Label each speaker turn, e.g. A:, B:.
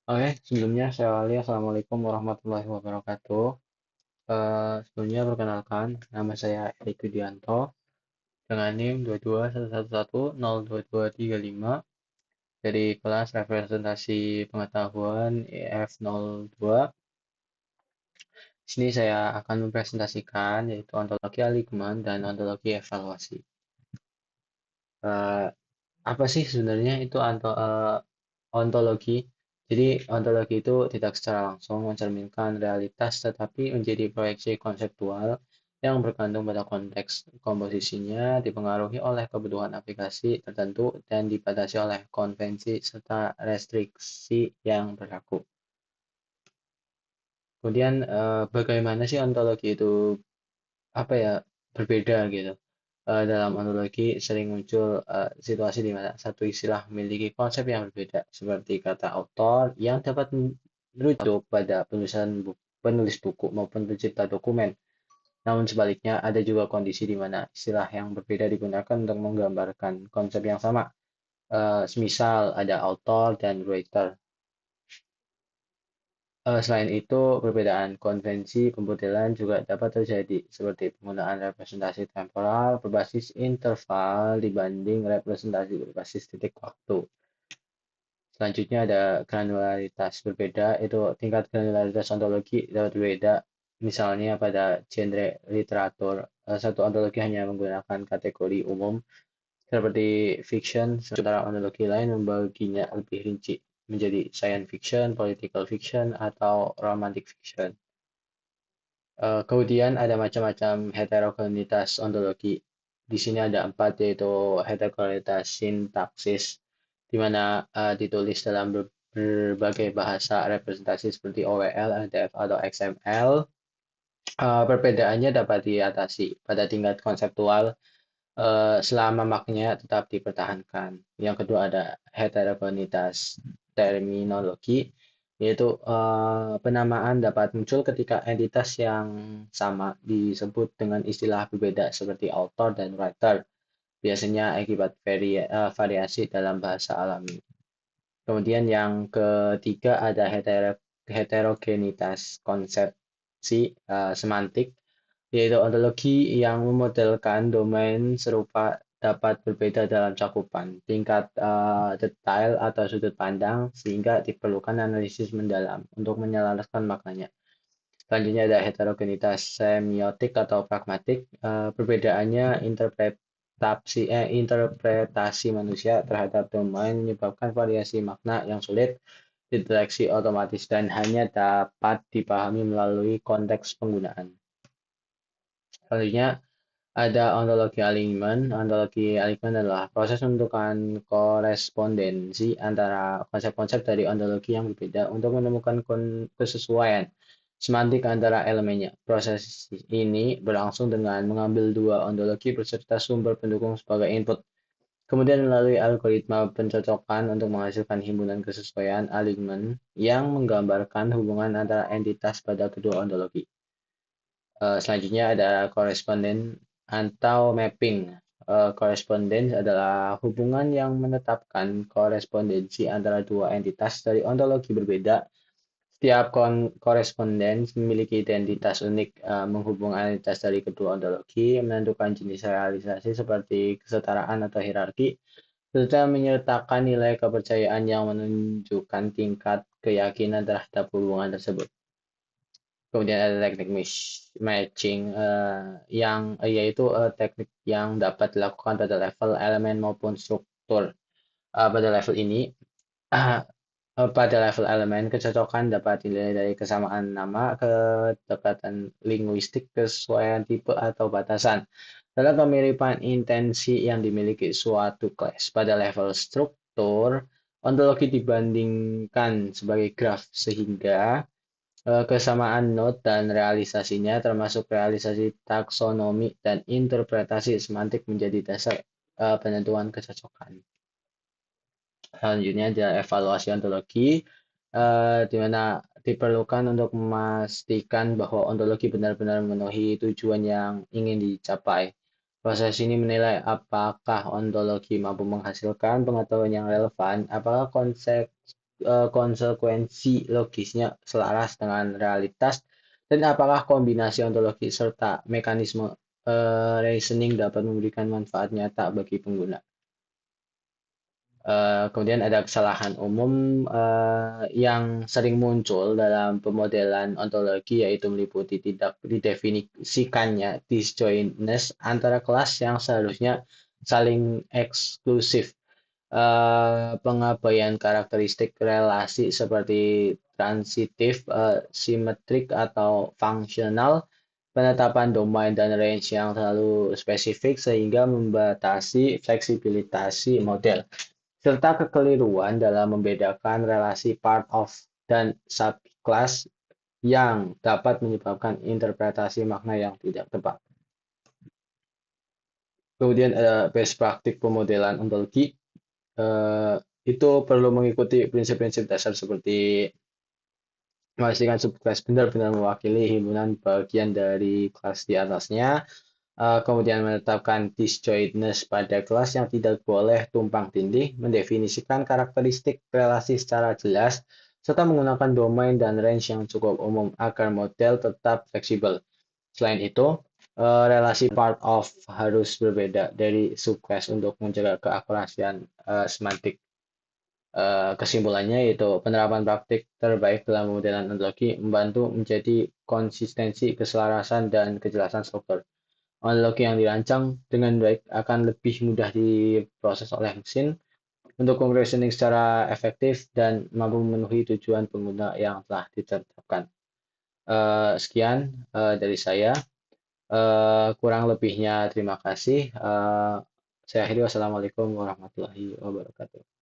A: Oke, sebelumnya saya awali. Assalamualaikum warahmatullahi wabarakatuh. Sebelumnya perkenalkan, nama saya Eri Widianto dengan NIM 22111102235 dari kelas representasi pengetahuan EF02. Di sini saya akan mempresentasikan yaitu ontologi aligman dan ontologi evaluasi. Eh, Apa sih sebenarnya itu ontologi? Jadi, ontologi itu tidak secara langsung mencerminkan realitas, tetapi menjadi proyeksi konseptual yang bergantung pada konteks. Komposisinya dipengaruhi oleh kebutuhan aplikasi tertentu dan dibatasi oleh konvensi serta restriksi yang berlaku. Kemudian, bagaimana sih ontologi itu apa ya berbeda gitu. Dalam ontologi sering muncul situasi di mana satu istilah memiliki konsep yang berbeda, seperti kata autor yang dapat merujuk pada penulis buku maupun pencipta dokumen. Namun sebaliknya, ada juga kondisi di mana istilah yang berbeda digunakan untuk menggambarkan konsep yang sama. Semisal ada author dan writer. Selain itu, perbedaan konvensi pemodel juga dapat terjadi, seperti penggunaan representasi temporal berbasis interval dibanding representasi berbasis titik waktu. Selanjutnya ada granularitas berbeda, itu tingkat granularitas ontologi dapat berbeda. Misalnya pada genre literatur, satu ontologi hanya menggunakan kategori umum seperti fiction, sementara ontologi lain membaginya lebih rinci menjadi science fiction, political fiction, atau romantic fiction. Kemudian ada macam-macam heterogenitas ontologi. Di sini ada empat, yaitu heterogenitas sintaksis, di mana ditulis dalam berbagai bahasa representasi seperti OWL, LDF, atau XML. Perbedaannya dapat diatasi pada tingkat konseptual selama maknanya tetap dipertahankan. Yang kedua ada heterogenitas terminologi, yaitu penamaan dapat muncul ketika entitas yang sama disebut dengan istilah berbeda seperti author dan writer, biasanya akibat variasi dalam bahasa alami. Kemudian yang ketiga ada heterogenitas konsepsi semantik, yaitu ontologi yang memodelkan domain serupa dapat berbeda dalam cakupan, tingkat detail atau sudut pandang, sehingga diperlukan analisis mendalam untuk menyelaraskan maknanya. Selanjutnya ada heterogenitas semiotik atau pragmatik. Perbedaannya interpretasi manusia terhadap domain menyebabkan variasi makna yang sulit dideteksi otomatis dan hanya dapat dipahami melalui konteks penggunaan. Selanjutnya ada ontologi alignment. Ontologi alignment adalah proses menentukan korespondensi antara konsep-konsep dari ontologi yang berbeda untuk menemukan kesesuaian semantik antara elemennya. Proses ini berlangsung dengan mengambil dua ontologi beserta sumber pendukung sebagai input. Kemudian melalui algoritma pencocokan untuk menghasilkan himpunan kesesuaian alignment yang menggambarkan hubungan antara entitas pada kedua ontologi. Selanjutnya ada koresponden atau mapping. Koresponden adalah hubungan yang menetapkan korespondensi antara dua entitas dari ontologi berbeda. Setiap koresponden memiliki identitas unik menghubungkan entitas dari kedua ontologi, menentukan jenis realisasi seperti kesetaraan atau hierarki, serta menyertakan nilai kepercayaan yang menunjukkan tingkat keyakinan terhadap hubungan tersebut. Kemudian ada teknik matching yaitu teknik yang dapat dilakukan pada level elemen maupun struktur. Pada level ini, pada level elemen, kecocokan dapat dinilai dari kesamaan nama, kedekatan linguistik, kesesuaian tipe atau batasan, dalam kemiripan intensi yang dimiliki suatu kelas. Pada level struktur, ontologi dibandingkan sebagai graf sehingga kesamaan node dan realisasinya, termasuk realisasi taksonomi dan interpretasi semantik, menjadi dasar penentuan kecocokan. Selanjutnya ada evaluasi ontologi, di mana diperlukan untuk memastikan bahwa ontologi benar-benar memenuhi tujuan yang ingin dicapai. Proses ini menilai apakah ontologi mampu menghasilkan pengetahuan yang relevan, apakah konsep konsekuensi logisnya selaras dengan realitas, dan apakah kombinasi ontologi serta mekanisme reasoning dapat memberikan manfaat nyata bagi pengguna. Kemudian ada kesalahan umum yang sering muncul dalam pemodelan ontologi, yaitu meliputi tidak didefinisikannya disjointness antara kelas yang seharusnya saling eksklusif, pengabaian karakteristik relasi seperti transitif, simetrik, atau fungsional, penetapan domain dan range yang terlalu spesifik sehingga membatasi fleksibilitas model, serta kekeliruan dalam membedakan relasi part of dan subclass yang dapat menyebabkan interpretasi makna yang tidak tepat. Kemudian ada best praktik pemodelan ontologi. Itu perlu mengikuti prinsip-prinsip dasar seperti memastikan subclass benar-benar mewakili himpunan bagian dari kelas di atasnya, kemudian menetapkan disjointness pada kelas yang tidak boleh tumpang tindih, mendefinisikan karakteristik relasi secara jelas, serta menggunakan domain dan range yang cukup umum agar model tetap fleksibel. Selain itu, relasi part of harus berbeda dari subclass untuk menjaga keakurasian semantik. Kesimpulannya yaitu penerapan praktik terbaik dalam pemodelan ontologi membantu menjadi konsistensi, keselarasan, dan kejelasan struktur. Ontologi yang dirancang dengan baik akan lebih mudah diproses oleh mesin untuk reasoning secara efektif dan mampu memenuhi tujuan pengguna yang telah ditetapkan. Sekian dari saya. Kurang lebihnya terima kasih. Saya akhiri. Wassalamualaikum warahmatullahi wabarakatuh.